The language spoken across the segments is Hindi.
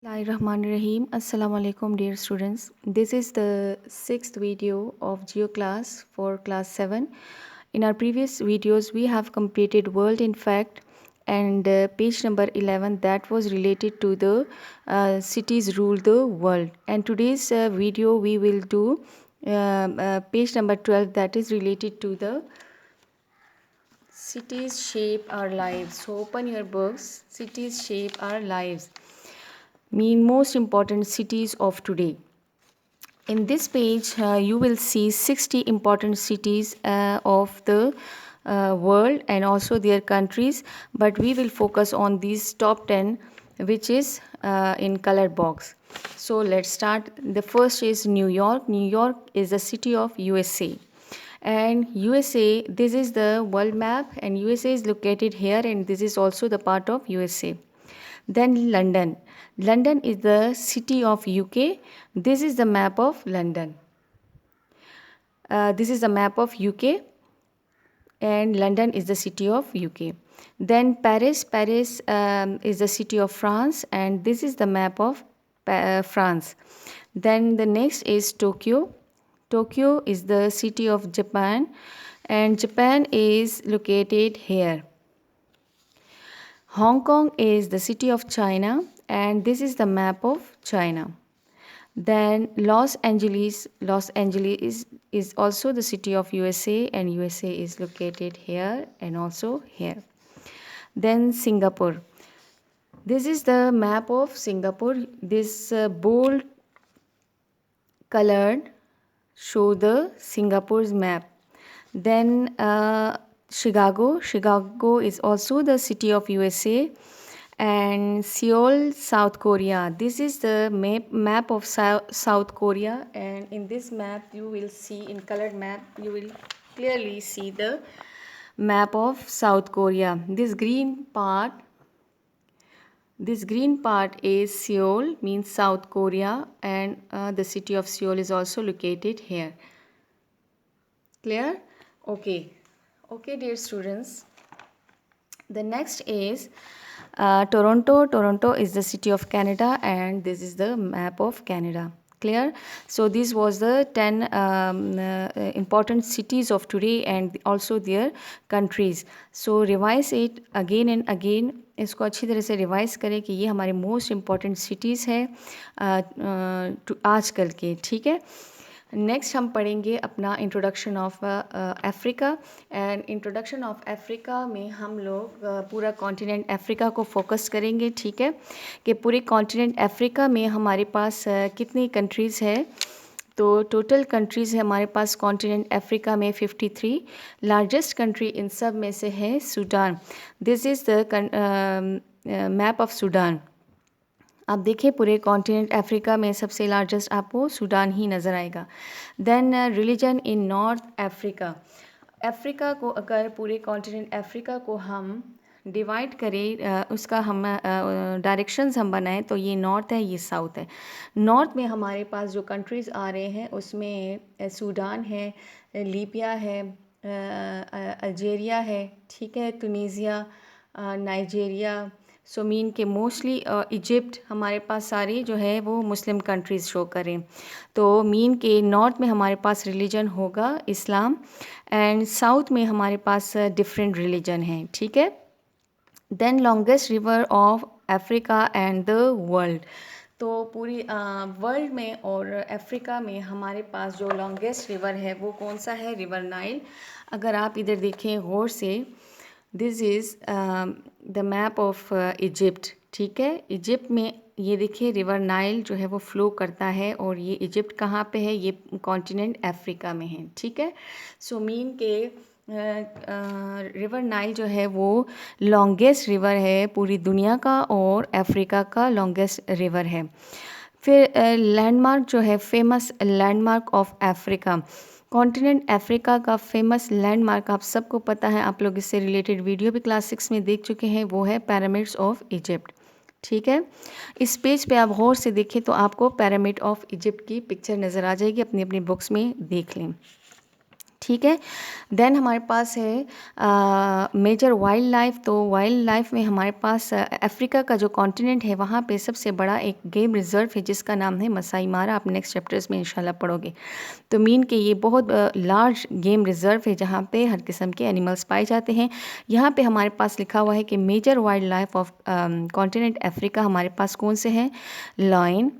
Bismillahirrahmanirrahim. Assalamu alaikum dear students. This is the sixth video of Geo class for class 7. In our previous videos we have completed world in fact and page number 11 that was related to the cities rule the world, and today's video we will do page number 12 that is related to the cities shape our lives. So open your books. Cities shape our lives mean most important cities of today. In this page, you will see 60 important cities of the world and also their countries, but we will focus on these top 10, which is in colored box. So let's start. The first is New York. New York is the city of USA. And USA, this is the world map, and USA is located here, and this is also the part of USA. Then London. London is the city of UK. This is the map of London. This is the map of UK, and London is the city of UK. Then Paris. Paris is the city of France, and this is the map of France. Then the next is Tokyo. Tokyo is the city of Japan, and Japan is located here. Hong Kong is the city of China, and this is the map of China. Then Los Angeles is also the city of USA, and USA is located here and also here. Then Singapore. This is the map of Singapore. This bold colored show the Singapore's map. Then Chicago. Chicago is also the city of USA, and Seoul, South Korea. This is the map of South Korea, and in this map you will see, in colored map you will clearly see the map of South Korea. This green part is Seoul, means South Korea, and the city of Seoul is also located here. Clear? Okay dear students. The next is Toronto. Toronto is the city of Canada, and this is the map of Canada. Clear? So this was the 10 important cities of today and also their countries. So revise it again and again. इसको अच्छी तरह से रिवाइज करें कि ये हमारे मोस्ट इम्पॉर्टेंट सिटीज़ हैं आजकल के. ठीक है. नेक्स्ट हम पढ़ेंगे अपना introduction of Africa. And introduction of Africa में हम लोग पूरा कॉन्टिनेंट अफ्रीका को फोकस करेंगे. ठीक है, कि पूरे कॉन्टिनेंट अफ्रीका में हमारे पास कितनी कंट्रीज़ है. तो टोटल कंट्रीज़ है हमारे पास कॉन्टिनेंट अफ्रीका में 53. लार्जेस्ट कंट्री इन सब में से है Sudan. This is the map of Sudan. आप देखिए पूरे कॉन्टिनेंट अफ्रीका में सबसे लार्जेस्ट आपको सूडान ही नज़र आएगा. Then religion in North Africa. Africa को अगर पूरे कॉन्टिनेंट अफ्रीका को हम डिवाइड करें, उसका हम डायरेक्शंस हम बनाएं, तो ये नॉर्थ है, ये साउथ है. नॉर्थ में हमारे पास जो कंट्रीज़ आ रहे हैं उसमें सूडान है, लीबिया है, अल्जेरिया है, ठीक है, तुनीसिया, नाइजीरिया. सो मीन के मोस्टली इजिप्ट हमारे पास सारी जो है वो मुस्लिम कंट्रीज़ शो करें. तो मीन के नॉर्थ में हमारे पास रिलीजन होगा इस्लाम, एंड साउथ में हमारे पास डिफरेंट रिलीजन हैं. ठीक है. Then longest river of Africa and the world. तो पूरी वर्ल्ड में और अफ्रीका में हमारे पास जो लॉन्गेस्ट रिवर है वो कौन सा है? River Nile. अगर आप इधर देखें गौर से, this is the map of Egypt. ठीक है. इजिप्ट में ये देखिए रिवर नाइल जो है वो फ्लो करता है, और ये इजिप्ट कहाँ पे है? ये कॉन्टिनेंट अफ्रीका में है. ठीक है. सो मीन के रिवर नाइल जो है वो लॉन्गेस्ट रिवर है पूरी दुनिया का, और अफ्रीका का लॉन्गेस्ट रिवर है. फिर लैंडमार्क जो है, famous landmark of Africa. Continent Africa का फेमस लैंडमार्क आप सबको पता है, आप लोग इससे रिलेटेड वीडियो भी क्लास 6 में देख चुके हैं, वो है पिरामिड्स ऑफ इजिप्ट. ठीक है. इस पेज पे आप गौर से देखें तो आपको पिरामिड ऑफ इजिप्ट की पिक्चर नज़र आ जाएगी. अपनी अपनी बुक्स में देख लें. ठीक है। देन हमारे पास है मेजर वाइल्ड लाइफ। तो वाइल्ड लाइफ में हमारे पास अफ्रीका का जो कॉन्टिनेंट है वहाँ पे सबसे बड़ा एक गेम रिजर्व है जिसका नाम है मसाई मारा। आप नेक्स्ट चैप्टर्स में इंशाल्लाह पढ़ोगे। तो मीन कि ये बहुत लार्ज गेम रिजर्व है जहाँ पे हर किस्म के एनिमल्स पाए जाते हैं। यहाँ पे हमारे पास लिखा हुआ है कि major wild life of continent Africa हमारे पास कौन से हैं? Lion,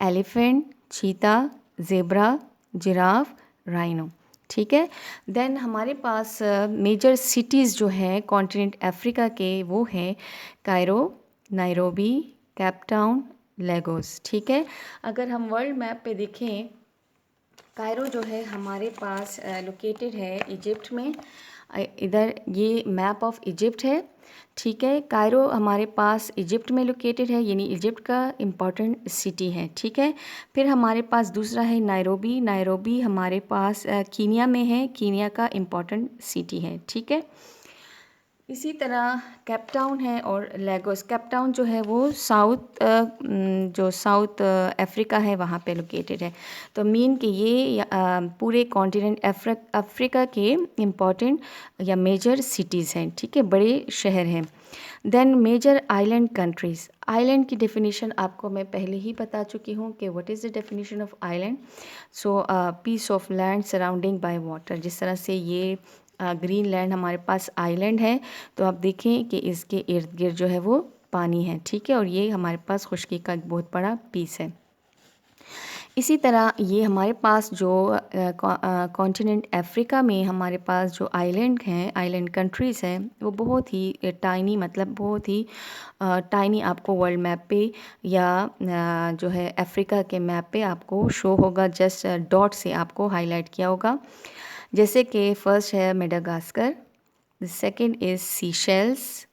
elephant, cheetah, zebra, giraffe, rhino. ठीक है। देन हमारे पास मेजर सिटीज़ जो हैं कॉन्टिनेंट अफ्रीका के वो हैं Cairo, Nairobi, Cape Town, Lagos. ठीक है। अगर हम वर्ल्ड मैप पे देखें, कायरो जो है हमारे पास लोकेटेड है इजिप्ट में। इधर ये मैप ऑफ इजिप्ट है। ठीक है। कायरो हमारे पास इजिप्ट में लोकेटेड है, यानी इजिप्ट का इम्पॉर्टेंट सिटी है। ठीक है। फिर हमारे पास दूसरा है नायरोबी। नायरोबी हमारे पास कीनिया में है, कीनिया का इम्पॉर्टेंट सिटी है। ठीक है। इसी तरह केप टाउन है और लेगोस। केप टाउन जो है वो साउथ अफ्रीका है वहाँ पे लोकेटेड है। तो मीन कि ये पूरे कॉन्टिनेंट अफ्रीका के इम्पॉर्टेंट या मेजर सिटीज़ हैं। ठीक है, बड़े शहर हैं। Then major island countries. Island की डेफिनेशन आपको मैं पहले ही बता चुकी हूँ कि what is the definition of island. So piece of land surrounding by water. जिस तरह से ये ग्रीन लैंड हमारे पास आइलैंड है, तो आप देखें कि इसके इर्द गिर्द जो है वो पानी है। ठीक है। और ये हमारे पास खुश्की का एक बहुत बड़ा पीस है। इसी तरह ये हमारे पास जो कॉन्टिनेंट अफ्रीका में हमारे पास जो आइलैंड हैं, आइलैंड कंट्रीज़ हैं, वो बहुत ही टाइनी, मतलब बहुत ही टाइनी आपको वर्ल्ड मैप पे या जो है अफ्रीका के मैप पे आपको शो होगा। जस्ट डॉट से आपको हाईलाइट किया होगा। जैसे कि फर्स्ट है Madagascar, the second is Seychelles,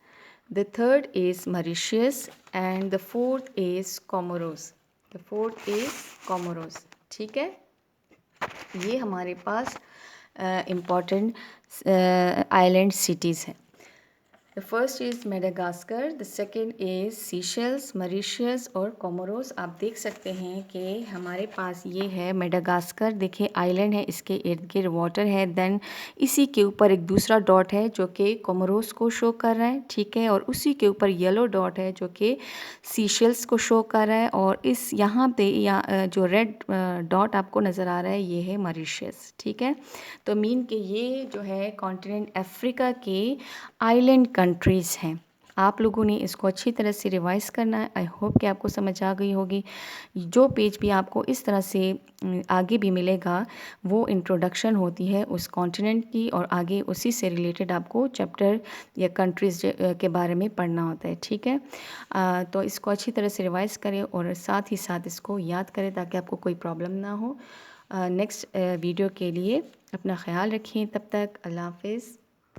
the third is Mauritius and the fourth is Comoros. The fourth is Comoros. ठीक है। ये हमारे पास इम्पॉर्टेंट आइलैंड सिटीज़ हैं। The first is Madagascar, the second is Seychelles, Mauritius और कोमोरोस। आप देख सकते हैं कि हमारे पास ये है मेडागास्कर। देखिए आइलैंड है, इसके इर्द गिर्द वाटर है। देन इसी के ऊपर एक दूसरा डॉट है जो कि कोमोरोस को शो कर रहा है। ठीक है। और उसी के ऊपर येलो डॉट है जो कि सीशेल्स को शो कर रहा है। और इस यहाँ पे जो रेड डॉट आपको नज़र आ रहा है ये है मॉरिशस। ठीक है। तो मीन कि ये जो है कॉन्टिनेंट अफ्रीका के आइलैंड कंट्रीज़ हैं। आप लोगों ने इसको अच्छी तरह से रिवाइज़ करना है। आई होप कि आपको समझ आ गई होगी। जो पेज भी आपको इस तरह से आगे भी मिलेगा वो इंट्रोडक्शन होती है उस कॉन्टिनेंट की, और आगे उसी से रिलेटेड आपको चैप्टर या कंट्रीज़ के बारे में पढ़ना होता है। ठीक है। तो इसको अच्छी तरह से रिवाइज़ करें और साथ ही साथ इसको याद करें ताकि आपको कोई प्रॉब्लम ना हो। नेक्स्ट वीडियो के लिए अपना ख्याल रखें। तब तक अल्लाह हाफ़िज़।